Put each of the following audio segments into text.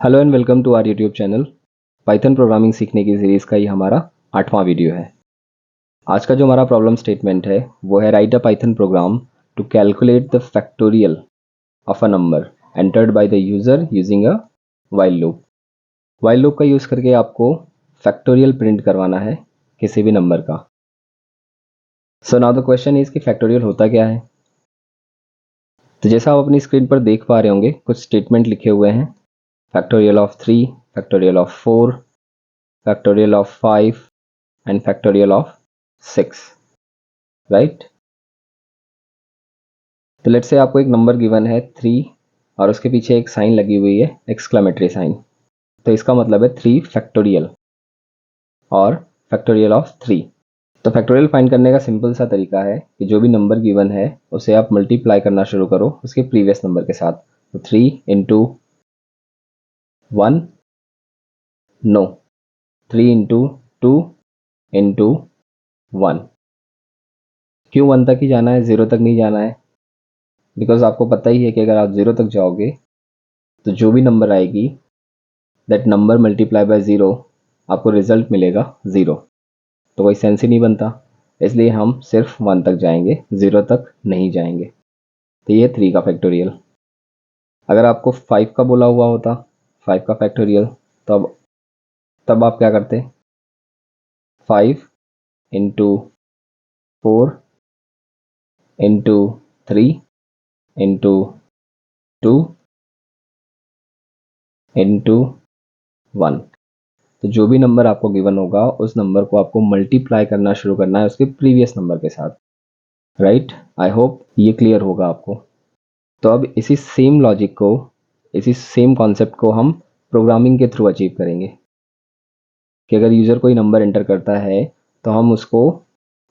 Hello and welcome to our YouTube channel. Python programming सीखने की series का ये हमारा 8वां वीडियो है। आज का जो हमारा प्रॉब्लम स्टेटमेंट है वो है write a Python program to calculate the factorial of a number entered by the user using a while loop. While loop का यूज़ करके आपको फैक्टोरियल प्रिंट करवाना है किसी भी नंबर का। So now the question is कि फैक्टोरियल होता क्या है। तो जैसा आप अपनी स्क्रीन पर देख पा रहे होंगे कुछ स्टेटमेंट लिखे हुए हैं। Factorial of 3, factorial of 4, factorial of 5 and factorial of 6, right. तो लेट्स से आपको एक नंबर गिवन है 3 और उसके पीछे एक साइन लगी हुई है एक्सक्लेमेटरी साइन, तो इसका मतलब है 3 फैक्टोरियल और फैक्टोरियल ऑफ 3। तो फैक्टोरियल फाइंड करने का सिंपल सा तरीका है कि जो भी नंबर गिवन है उसे आप मल्टीप्लाई करना शुरू करो उसके प्रीवियस नंबर के साथ। तो 3 इंटू 1, नो, 3 इंटू 2 इंटू 1। क्यों 1 तक ही जाना है, 0 तक नहीं जाना है? बिकॉज आपको पता ही है कि अगर आप 0 तक जाओगे तो जो भी नंबर आएगी दैट नंबर मल्टीप्लाई बाय 0 आपको रिजल्ट मिलेगा 0, तो कोई सेंस ही नहीं बनता। इसलिए हम सिर्फ 1 तक जाएंगे, 0 तक नहीं जाएंगे। तो ये 3 का फैक्टोरियल। अगर आपको 5 का बोला हुआ होता, 5 का फैक्टोरियल, तब आप क्या करते? 5 इंटू 4 इंटू 3 इंटू 2 इंटू 1। तो जो भी नंबर आपको गिवन होगा उस नंबर को आपको मल्टीप्लाई करना शुरू करना है उसके प्रीवियस नंबर के साथ, राइट। आई होप ये क्लियर होगा आपको। तो अब इसी सेम लॉजिक को, इसी सेम कॉन्सेप्ट को हम प्रोग्रामिंग के थ्रू अचीव करेंगे कि अगर यूज़र कोई नंबर एंटर करता है तो हम उसको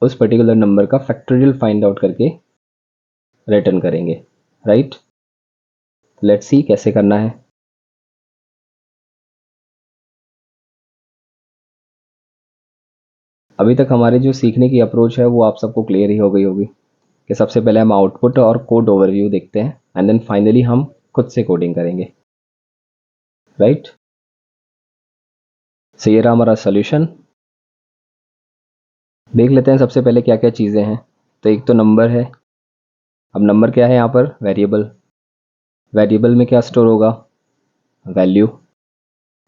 उस पर्टिकुलर नंबर का फैक्टोरियल फाइंड आउट करके रिटर्न करेंगे, राइट। लेट्स सी कैसे करना है। अभी तक हमारे जो सीखने की अप्रोच है वो आप सबको क्लियर ही हो गई होगी कि सबसे पहले हम आउटपुट और कोड ओवरव्यू देखते हैं एंड देन फाइनली हम खुद से कोडिंग करेंगे, राइट। सो ये रहा हमारा सोल्यूशन। देख लेते हैं सबसे पहले क्या क्या चीज़ें हैं। तो एक तो नंबर है। अब नंबर क्या है यहाँ पर? वेरिएबल। वेरिएबल में क्या स्टोर होगा? वैल्यू।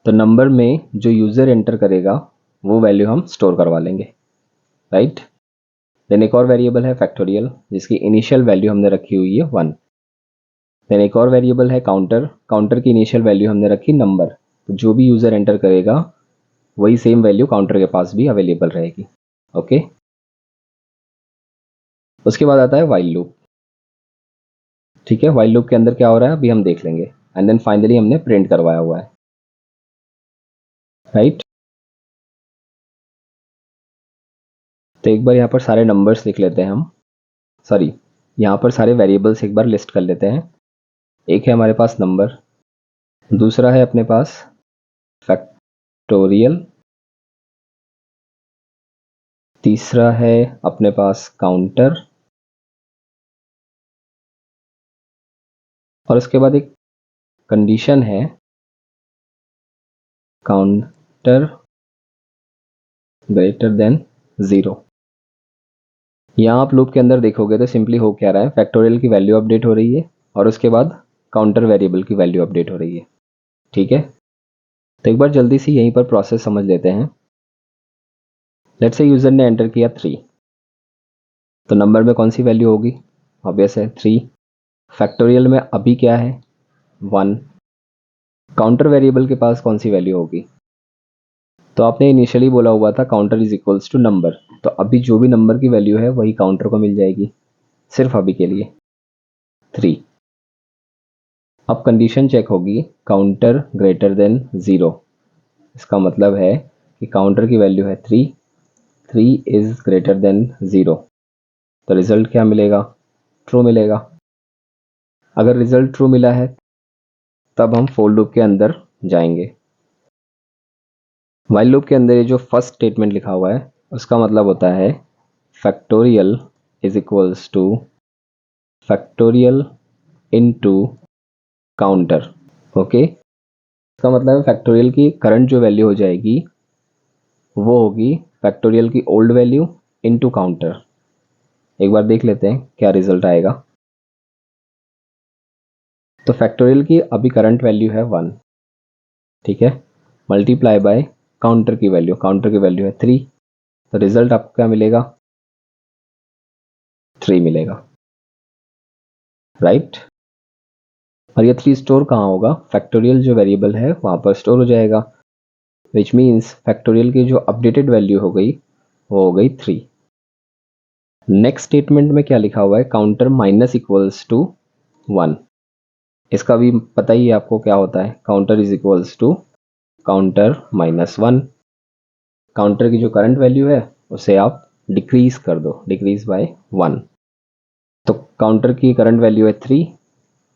तो नंबर में जो यूज़र एंटर करेगा वो वैल्यू हम स्टोर करवा लेंगे, राइट। देन एक और वेरिएबल है फैक्टोरियल जिसकी इनिशियल वैल्यू हमने रखी हुई है 1। देन एक और वेरिएबल है काउंटर। काउंटर की इनिशियल वैल्यू हमने रखी नंबर। तो जो भी यूज़र एंटर करेगा वही सेम वैल्यू काउंटर के पास भी अवेलेबल रहेगी, ओके। उसके बाद आता है वाइल लूप। ठीक है, वाइल लूप के अंदर क्या हो रहा है अभी हम देख लेंगे एंड देन फाइनली हमने प्रिंट करवाया हुआ है, राइट। तो एक बार यहाँ पर सारे नंबर्स लिख लेते हैं हम, सॉरी, यहाँ पर सारे वेरिएबल्स एक बार लिस्ट कर लेते हैं। एक है हमारे पास नंबर, दूसरा है अपने पास फैक्टोरियल, तीसरा है अपने पास काउंटर, और उसके बाद एक कंडीशन है काउंटर ग्रेटर देन 0। यहाँ आप लूप के अंदर देखोगे तो सिंपली हो क्या रहा है, फैक्टोरियल की वैल्यू अपडेट हो रही है और उसके बाद काउंटर वेरिएबल की वैल्यू अपडेट हो रही है, ठीक है। तो एक बार जल्दी से यहीं पर प्रोसेस समझ लेते हैं। लेट्स से यूज़र ने एंटर किया 3, तो नंबर में कौन सी वैल्यू होगी? ऑब्वियस है 3। फैक्टोरियल में अभी क्या है? 1। काउंटर वेरिएबल के पास कौन सी वैल्यू होगी? तो आपने इनिशियली बोला हुआ था counter is equals to number, तो अभी जो भी नंबर की वैल्यू है वही काउंटर को मिल जाएगी, सिर्फ अभी के लिए 3। अब कंडीशन चेक होगी काउंटर ग्रेटर देन 0। इसका मतलब है कि काउंटर की वैल्यू है 3, 3 इज ग्रेटर देन 0। तो रिजल्ट क्या मिलेगा? ट्रू मिलेगा। अगर रिजल्ट ट्रू मिला है तब हम फोर लूप के अंदर जाएंगे। व्हाइल लूप के अंदर ये जो फर्स्ट स्टेटमेंट लिखा हुआ है उसका मतलब होता है factorial is equals to factorial into counter, okay. इसका मतलब है फैक्टोरियल की करंट जो वैल्यू हो जाएगी वो होगी फैक्टोरियल की ओल्ड वैल्यू इनटू काउंटर। एक बार देख लेते हैं क्या रिजल्ट आएगा। तो फैक्टोरियल की अभी करंट वैल्यू है 1, ठीक है, मल्टीप्लाई बाय काउंटर की वैल्यू है 3, तो रिजल्ट आपको क्या मिलेगा, 3 मिलेगा, राइट। और ये 3 स्टोर कहाँ होगा, फैक्टोरियल जो वेरिएबल है वहाँ पर स्टोर हो जाएगा, विच मीन्स फैक्टोरियल की जो अपडेटेड वैल्यू हो गई वो हो गई 3। नेक्स्ट स्टेटमेंट में क्या लिखा हुआ है, काउंटर माइनस इक्वल्स टू 1। इसका भी पता ही है आपको क्या होता है, counter is equals to counter minus 1। Counter की जो करंट वैल्यू है उसे आप डिक्रीज कर दो, डिक्रीज बाय 1। तो काउंटर की करंट वैल्यू है 3,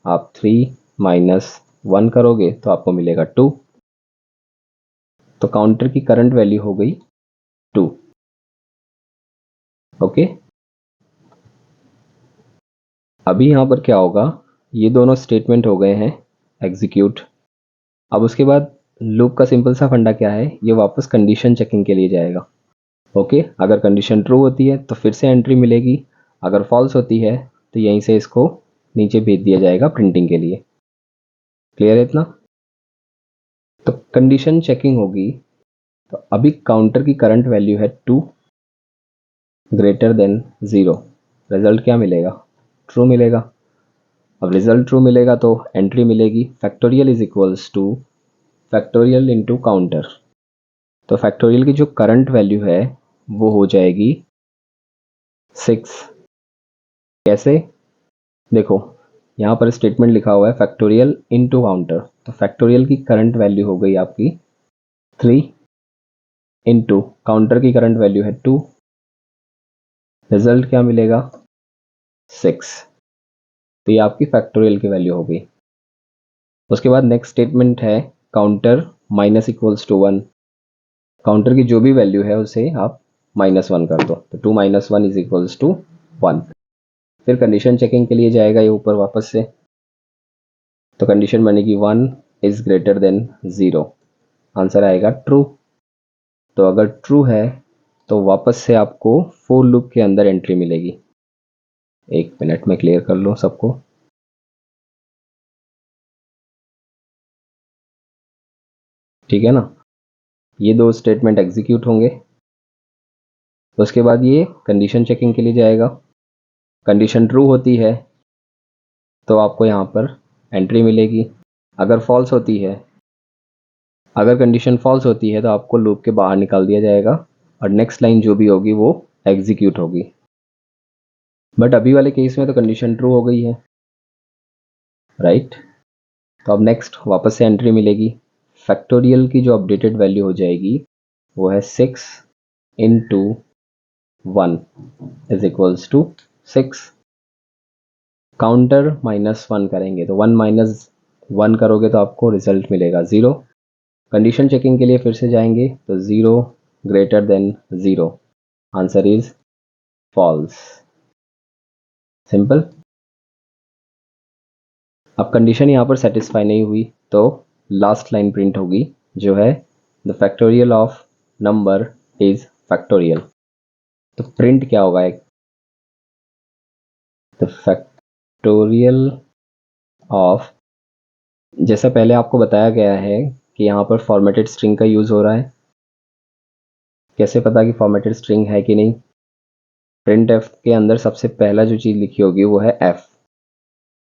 आप 3 माइनस 1 करोगे तो आपको मिलेगा 2। तो काउंटर की करंट वैल्यू हो गई 2। ओके, अभी यहाँ पर क्या होगा, ये दोनों स्टेटमेंट हो गए हैं एग्जीक्यूट। अब उसके बाद लूप का सिंपल सा फंडा क्या है, ये वापस कंडीशन चेकिंग के लिए जाएगा। ओके, अगर कंडीशन ट्रू होती है तो फिर से एंट्री मिलेगी, अगर फॉल्स होती है तो यहीं से इसको नीचे भेज दिया जाएगा प्रिंटिंग के लिए। क्लियर है इतना। तो कंडीशन चेकिंग होगी, तो अभी काउंटर की करंट वैल्यू है 2 ग्रेटर देन 0, रिजल्ट क्या मिलेगा, ट्रू मिलेगा। अब रिजल्ट ट्रू मिलेगा तो एंट्री मिलेगी factorial is equals to factorial into counter. तो फैक्टोरियल की जो करंट वैल्यू है वो हो जाएगी 6। कैसे, देखो यहाँ पर स्टेटमेंट लिखा हुआ है फैक्टोरियल इनटू काउंटर, तो फैक्टोरियल की करंट वैल्यू हो गई आपकी 3 इनटू काउंटर की करंट वैल्यू है 2, रिजल्ट क्या मिलेगा 6। तो ये आपकी फैक्टोरियल की वैल्यू हो गई। उसके बाद नेक्स्ट स्टेटमेंट है counter minus equals to 1। Counter की जो भी वैल्यू है उसे आप -1 कर दो, तो 2 - 1 इज इक्वल्स टू 1। फिर कंडीशन चेकिंग के लिए जाएगा ये ऊपर वापस से, तो कंडीशन बनेगी 1 इज ग्रेटर देन 0, आंसर आएगा ट्रू। तो अगर ट्रू है तो वापस से आपको फोर लूप के अंदर एंट्री मिलेगी। एक मिनट में क्लियर कर लो सबको। ठीक है ना, ये दो स्टेटमेंट एग्जीक्यूट होंगे। उसके बाद ये कंडीशन चेकिंग के लिए जाएगा, कंडीशन ट्रू होती है तो आपको यहाँ पर एंट्री मिलेगी, अगर फॉल्स होती है, अगर कंडीशन फॉल्स होती है तो आपको लूप के बाहर निकाल दिया जाएगा और नेक्स्ट लाइन जो भी होगी वो एग्जीक्यूट होगी। बट अभी वाले केस में तो कंडीशन ट्रू हो गई है, राइट। तो अब नेक्स्ट वापस से एंट्री मिलेगी, फैक्टोरियल की जो अपडेटेड वैल्यू हो जाएगी वो है 6 into 1 is equals to 6। Counter -1 करेंगे तो 1 - 1 करोगे तो आपको रिजल्ट मिलेगा 0। कंडीशन चेकिंग के लिए फिर से जाएंगे तो 0 greater than 0, answer is false, simple. अब कंडीशन यहाँ पर सेटिस्फाई नहीं हुई तो लास्ट लाइन प्रिंट होगी जो है the factorial of number is factorial. तो प्रिंट क्या होगा, एक द फैक्टोरियल ऑफ, जैसा पहले आपको बताया गया है कि यहाँ पर फॉर्मेटेड स्ट्रिंग का यूज़ हो रहा है। कैसे पता कि फॉर्मेटेड स्ट्रिंग है कि नहीं, प्रिंट एफ के अंदर सबसे पहला जो चीज़ लिखी होगी वो है एफ।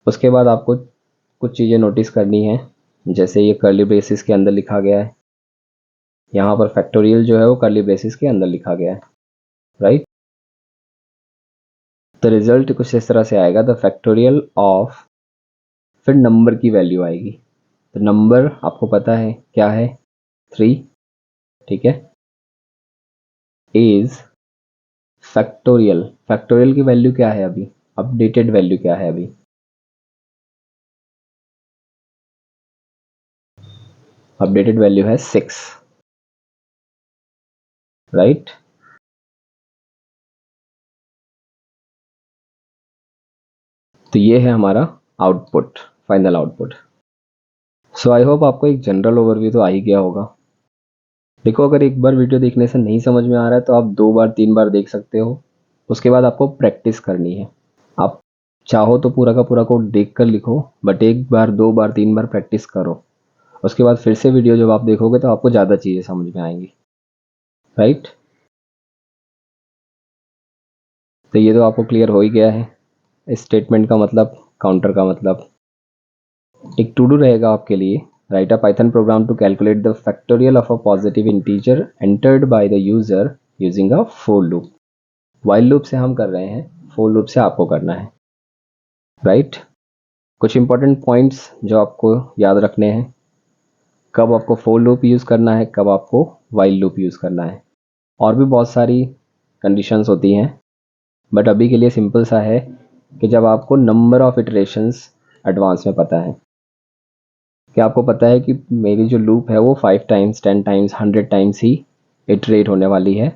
उसके बाद आपको कुछ चीज़ें नोटिस करनी है, जैसे ये कर्ली ब्रेसिस के अंदर लिखा गया है, यहाँ पर फैक्टोरियल जो है वो कर्ली ब्रेसिस के अंदर लिखा गया है, राइट। तो रिजल्ट कुछ इस तरह से आएगा, द फैक्टोरियल ऑफ, फिर नंबर की वैल्यू आएगी। तो नंबर आपको पता है क्या है, 3, ठीक है, इज फैक्टोरियल, फैक्टोरियल की वैल्यू क्या है अभी, अपडेटेड वैल्यू क्या है अभी, अपडेटेड वैल्यू है 6, राइट। तो ये है हमारा output, final output. So I hope आपको एक जनरल ओवरव्यू तो आ ही गया होगा। देखो, अगर एक बार वीडियो देखने से नहीं समझ में आ रहा है तो आप 2 बार 3 बार देख सकते हो। उसके बाद आपको प्रैक्टिस करनी है। आप चाहो तो पूरा का पूरा कोड देख कर लिखो, but 1 bar 2 bar 3 bar practice करो। उसके बाद फिर से वीडियो जब आप देखोगे तो आपको ज़्यादा चीज़ें समझ में आएंगी, राइट। तो ये तो आपको क्लियर हो ही गया है स्टेटमेंट का मतलब, काउंटर का मतलब। एक टू डू रहेगा आपके लिए, write a Python program to calculate the factorial of a positive integer entered by the user using a for loop. While loop से हम कर रहे हैं, फोर लूप से आपको करना है, राइट। कुछ इंपॉर्टेंट पॉइंट्स जो आपको याद रखने हैं, कब आपको फोर लूप यूज़ करना है, कब आपको वाइल लूप यूज़ करना है। और भी बहुत सारी कंडीशंस होती हैं, बट अभी के लिए सिंपल सा है कि जब आपको नंबर ऑफ इटरेशंस एडवांस में पता है, कि आपको पता है कि मेरी जो लूप है वो 5 टाइम्स 10 टाइम्स 100 टाइम्स ही इटरेट होने वाली है,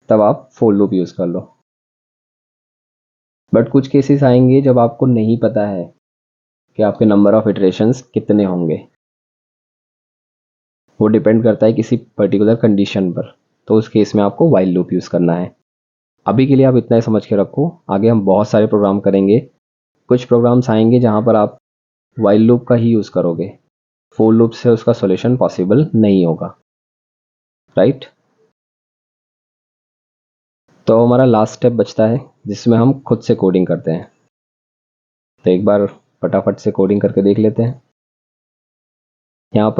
तब आप फोर लूप यूज़ कर लो। बट कुछ केसेस आएंगे जब आपको नहीं पता है कि आपके नंबर ऑफ इटरेशंस कितने होंगे, वो डिपेंड करता है किसी पर्टिकुलर कंडीशन पर, तो उस केस में आपको वाइल लूप यूज़ करना है। अभी के लिए आप इतना ही समझ के रखो, आगे हम बहुत सारे प्रोग्राम करेंगे। कुछ प्रोग्राम्स आएंगे जहाँ पर आप वाइल लूप का ही यूज़ करोगे, फोर लूप से उसका सॉल्यूशन पॉसिबल नहीं होगा, राइट। तो हमारा लास्ट स्टेप बचता है जिसमें हम खुद से कोडिंग करते हैं। तो एक बार फटाफट से कोडिंग करके देख लेते हैं। यहाँ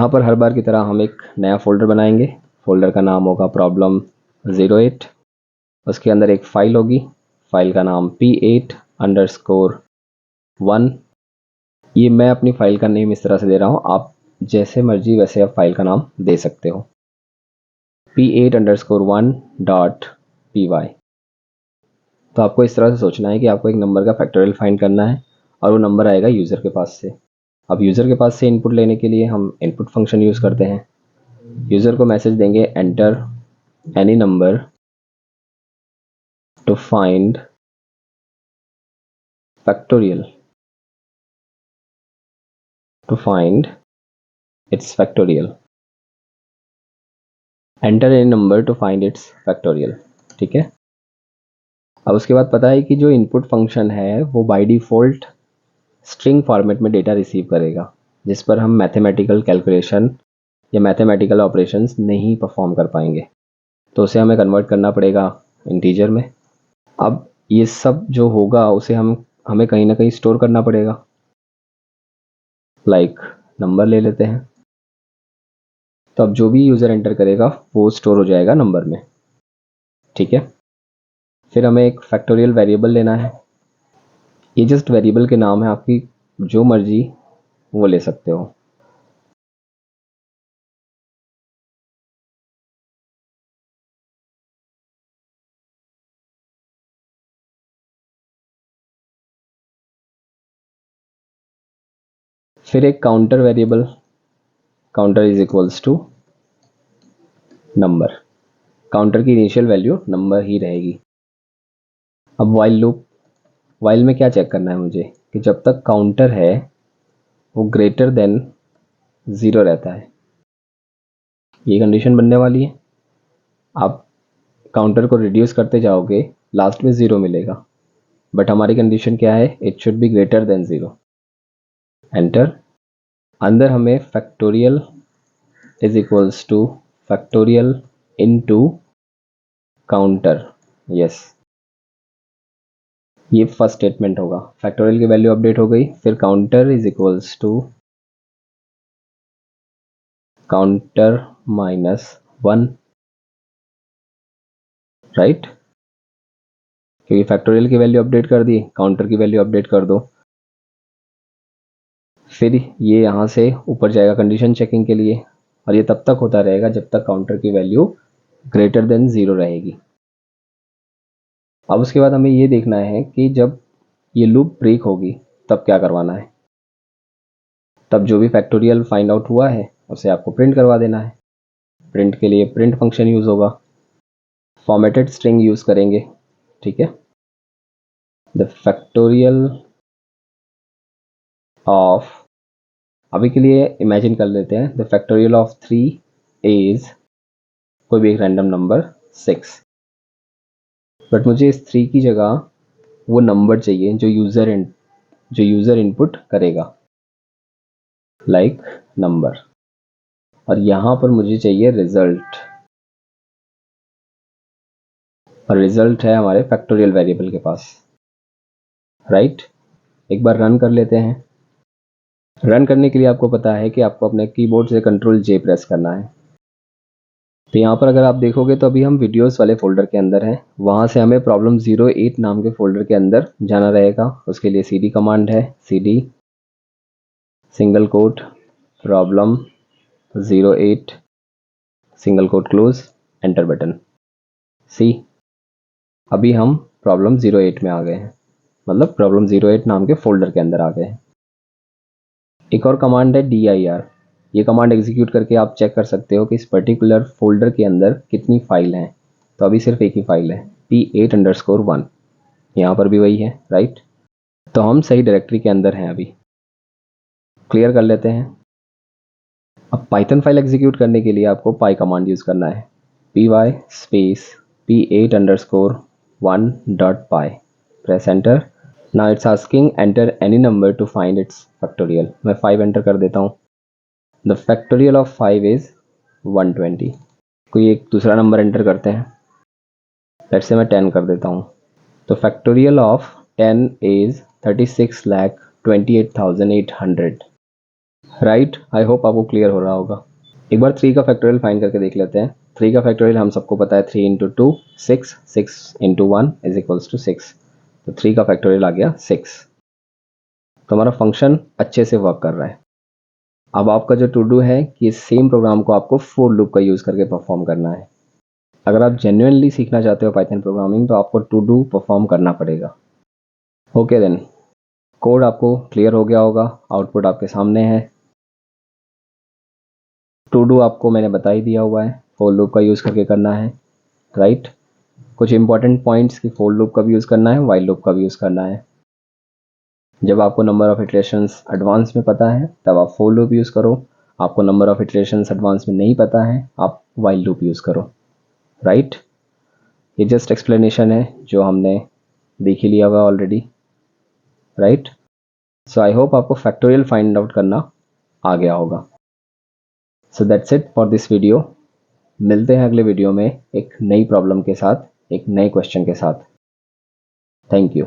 पर हर बार की तरह हम एक नया फोल्डर बनाएंगे। फोल्डर का नाम होगा प्रॉब्लम 08। उसके अंदर एक फ़ाइल होगी, फाइल का नाम P8_1। ये मैं अपनी फ़ाइल का नेम इस तरह से दे रहा हूँ, आप जैसे मर्जी वैसे आप फाइल का नाम दे सकते हो, P8_1.py। तो आपको इस तरह से सोचना है कि आपको एक नंबर का फैक्टोरियल फाइंड करना है और वो नंबर आएगा यूज़र के पास से। अब यूज़र के पास से इनपुट लेने के लिए हम इनपुट फंक्शन यूज़ करते हैं। यूज़र को मैसेज देंगे enter any number to find factorial, to find its factorial, enter any number to find its factorial, ठीक है। अब उसके बाद पता है कि जो इनपुट फंक्शन है वो बाय डिफ़ॉल्ट स्ट्रिंग फॉर्मेट में डेटा रिसीव करेगा, जिस पर हम मैथमेटिकल कैलकुलेशन या मैथमेटिकल ऑपरेशंस नहीं परफॉर्म कर पाएंगे, तो उसे हमें कन्वर्ट करना पड़ेगा इंटीजर में। अब ये सब जो होगा उसे हमें कहीं ना कहीं स्टोर करना पड़ेगा, लाइक नंबर ले लेते हैं। तो अब जो भी यूज़र एंटर करेगा वो स्टोर हो जाएगा नंबर में, ठीक है। फिर हमें एक फैक्टोरियल वेरिएबल लेना है। ये जस्ट वेरिएबल के नाम है, आपकी जो मर्जी वो ले सकते हो। फिर एक counter variable, counter is equals to number. Counter की इनिशियल वैल्यू नंबर ही रहेगी। अब वाइल लूप, वाइल में क्या चेक करना है मुझे कि जब तक काउंटर है वो ग्रेटर देन 0 रहता है, ये कंडीशन बनने वाली है। आप काउंटर को रिड्यूस करते जाओगे, लास्ट में 0 मिलेगा, बट हमारी कंडीशन क्या है, it should be greater than 0। Enter. अंदर हमें factorial is equals to factorial into counter, yes, ये फर्स्ट स्टेटमेंट होगा। फैक्टोरियल की वैल्यू अपडेट हो गई, फिर counter is equals to counter -1, right, क्योंकि फैक्टोरियल की वैल्यू अपडेट कर दी, काउंटर की वैल्यू अपडेट कर दो। फिर ये यहाँ से ऊपर जाएगा कंडीशन चेकिंग के लिए, और ये तब तक होता रहेगा जब तक काउंटर की वैल्यू ग्रेटर देन 0 रहेगी। अब उसके बाद हमें ये देखना है कि जब ये लूप ब्रेक होगी तब क्या करवाना है। तब जो भी फैक्टोरियल फाइंड आउट हुआ है उसे आपको प्रिंट करवा देना है। प्रिंट के लिए प्रिंट फंक्शन यूज़ होगा, फॉर्मेटेड स्ट्रिंग यूज़ करेंगे, ठीक है। द फैक्टोरियल ऑफ अभी के लिए इमेजिन कर लेते हैं द फैक्टोरियल ऑफ 3 इज कोई भी एक रैंडम नंबर 6, बट मुझे इस 3 की जगह वो नंबर चाहिए जो यूज़र इनपुट करेगा, लाइक नंबर, और यहाँ पर मुझे चाहिए रिजल्ट, और रिजल्ट है हमारे फैक्टोरियल वेरिएबल के पास, राइट। एक बार रन कर लेते हैं। रन करने के लिए आपको पता है कि आपको अपने कीबोर्ड से कंट्रोल जे प्रेस करना है। तो यहाँ पर अगर आप देखोगे तो अभी हम वीडियोस वाले फोल्डर के अंदर हैं, वहाँ से हमें प्रॉब्लम 08 नाम के फोल्डर के अंदर जाना रहेगा। उसके लिए सीडी कमांड है, CD single quote problem 08 single quote close, enter button. सी अभी हम प्रॉब्लम 08 में आ गए हैं, मतलब प्रॉब्लम 08 नाम के फोल्डर के अंदर आ गए हैं। एक और कमांड है dir, ये कमांड एग्जीक्यूट करके आप चेक कर सकते हो कि इस पर्टिकुलर फोल्डर के अंदर कितनी फाइल हैं। तो अभी सिर्फ एक ही फाइल है p8_1, यहाँ पर भी वही है, राइट। तो हम सही डायरेक्टरी के अंदर हैं। अभी क्लियर कर लेते हैं। अब पाइथन फाइल एग्जीक्यूट करने के लिए आपको पाई कमांड यूज़ करना है, py space p8_1.py, press enter. Now it's asking enter any number to find its factorial. मैं 5 एंटर कर देता हूँ। The factorial of 5 is 120। कोई एक दूसरा नंबर एंटर करते हैं, लेट्स से मैं 10 कर देता हूँ। तो factorial of 10 is 36,28,800, right. I hope आपको क्लियर हो रहा होगा। एक बार 3 का फैक्टोरियल फाइंड करके देख लेते हैं। 3 का फैक्टोरियल हम सबको पता है 3 × 2 6, 6 × 1 इज इक्वल्स टू 6। तो 3 का फैक्टोरियल आ गया 6। तो हमारा फंक्शन अच्छे से वर्क कर रहा है। अब आपका जो टू डू है कि सेम प्रोग्राम को आपको फॉर लूप का यूज़ करके परफॉर्म करना है। अगर आप जेन्युइनली सीखना चाहते हो पाइथन प्रोग्रामिंग तो आपको टू डू परफॉर्म करना पड़ेगा। ओके देन, कोड आपको क्लियर हो गया होगा, आउटपुट आपके सामने है। टू डू आपको मैंने बता ही दिया हुआ है, फॉर लूप का यूज़ करके करना है, राइट। कुछ इंपॉर्टेंट पॉइंट्स कि फॉर लूप का भी यूज़ करना है, वाइल लूप का भी यूज़ करना है। जब आपको नंबर ऑफ इटरेशंस एडवांस में पता है तब आप फॉर लूप यूज़ करो, आपको नंबर ऑफ इटरेशंस एडवांस में नहीं पता है आप वाइल लूप यूज़ करो, राइट। ये जस्ट एक्सप्लेनेशन है जो हमने देख ही लिया हुआ already, right. So I hope आपको फैक्टोरियल फाइंड आउट करना आ गया होगा। So that's it for this video. मिलते हैं अगले वीडियो में एक नई प्रॉब्लम के साथ, एक नए क्वेश्चन के साथ। Thank you.